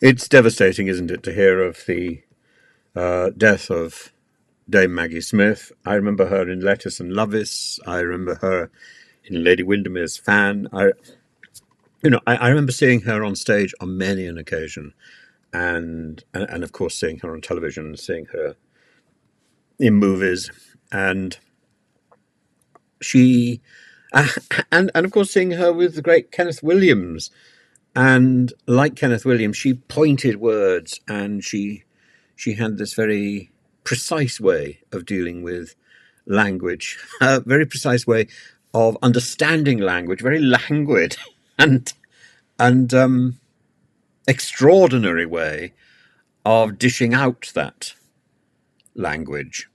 It's devastating, isn't it, to hear of the death of Dame Maggie Smith. I remember her in Lettuce and Lovis. I remember her in Lady Windermere's Fan. I remember seeing her on stage on many an occasion, and of course seeing her on television, seeing her in movies, and she, and of course seeing her with the great Kenneth Williams. And like Kenneth Williams, she pointed words, and she had this very precise way of dealing with language, a very precise way of understanding language, very languid and and extraordinary way of dishing out that language,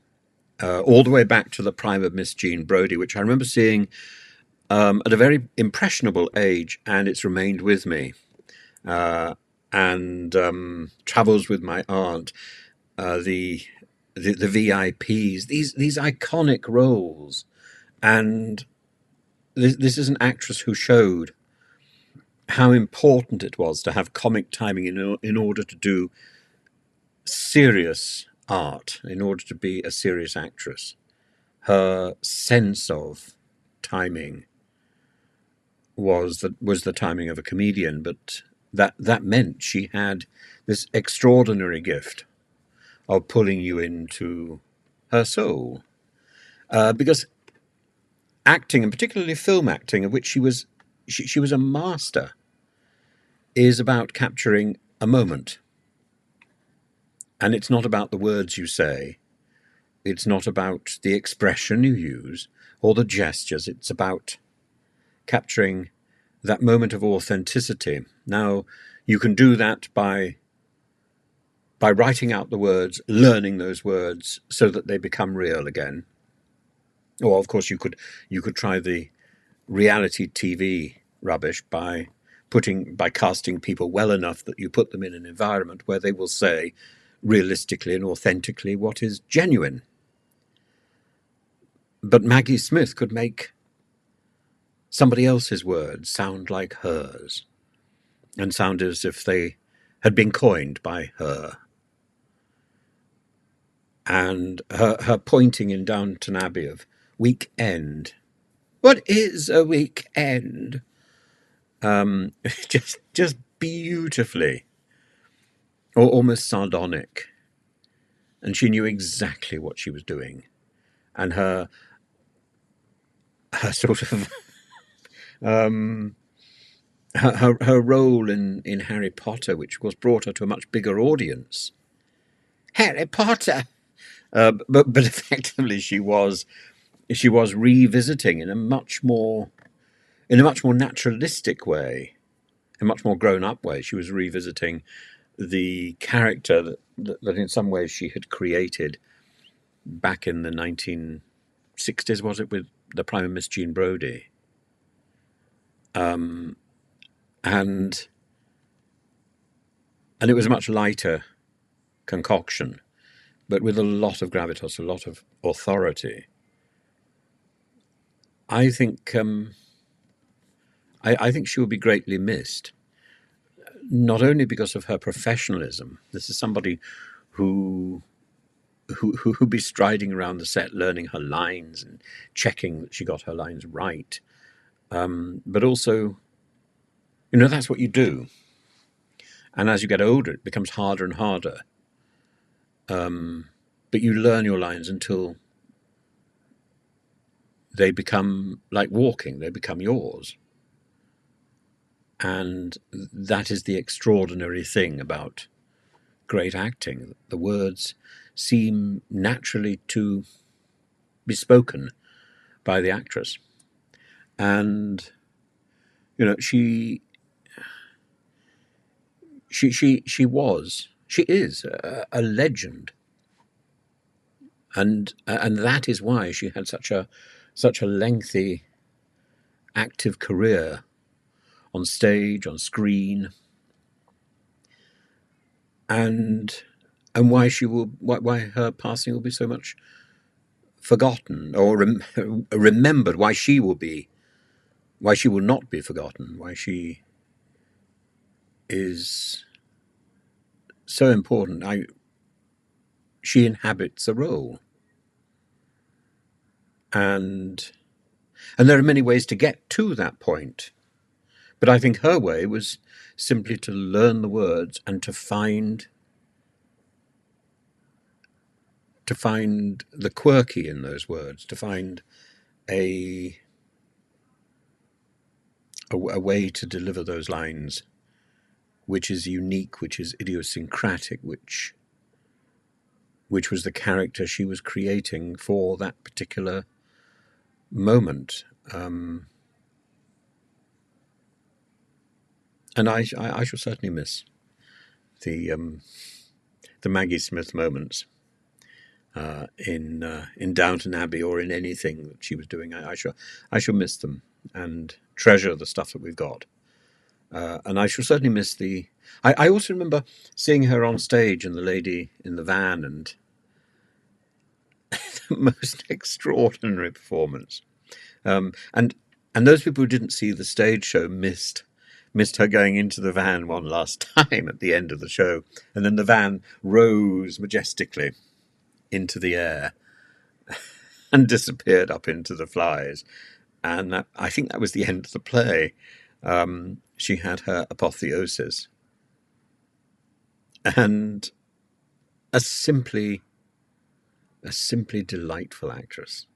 all the way back to the prime of Miss Jean Brodie, which I remember seeing at a very impressionable age, and it's remained with me. And Travels with My Aunt, the VIPs, these iconic roles, and this is an actress who showed how important it was to have comic timing in order to do serious art, in order to be a serious actress. Her sense of timing was the timing of a comedian, but that meant she had this extraordinary gift of pulling you into her soul, because acting, and particularly film acting, of which she was a master, is about capturing a moment. And it's not about the words you say, it's not about the expression you use or the gestures, it's about capturing that moment of authenticity. Now, you can do that by writing out the words, learning those words so that they become real again. Or, of course, you could try the reality TV rubbish by casting people well enough that you put them in an environment where they will say realistically and authentically what is genuine. But Maggie Smith could make somebody else's words sound like hers, and sound as if they had been coined by her. And her pointing in Downton Abbey of weekend. What is a weekend? Just beautifully, or almost sardonic. And she knew exactly what she was doing. And her sort of her role in Harry Potter, which of course brought her to a much bigger audience. Harry Potter, but effectively she was revisiting in a much more naturalistic way, a much more grown up way. She was revisiting the character that in some ways she had created back in the 1960s, was it, with the prime of Miss Jean Brodie? And it was a much lighter concoction, but with a lot of gravitas, a lot of authority. I think I think she will be greatly missed, not only because of her professionalism. This is somebody who would be striding around the set, learning her lines and checking that she got her lines right. But also, that's what you do. And as you get older, it becomes harder and harder. But you learn your lines until they become like walking, they become yours. And that is the extraordinary thing about great acting. The words seem naturally to be spoken by the actress. And, she is a legend. And that is why she had such a lengthy, active career on stage, on screen, and why her passing will be so much forgotten or remembered. Why she will not be forgotten. Why she is so important. She inhabits a role, and there are many ways to get to that point. But I think her way was simply to learn the words and to find the quirky in those words, to find a way to deliver those lines which is unique, which is idiosyncratic, which was the character she was creating for that particular moment. And I shall certainly miss the Maggie Smith moments in Downton Abbey or in anything that she was doing. I shall miss them and treasure the stuff that we've got. And I shall certainly miss the. I also remember seeing her on stage and the lady in the van, and the most extraordinary performance. And those people who didn't see the stage show missed her going into the van one last time at the end of the show, and then the van rose majestically into the air and disappeared up into the flies. And I think that was the end of the play. She had her apotheosis, and a simply delightful actress.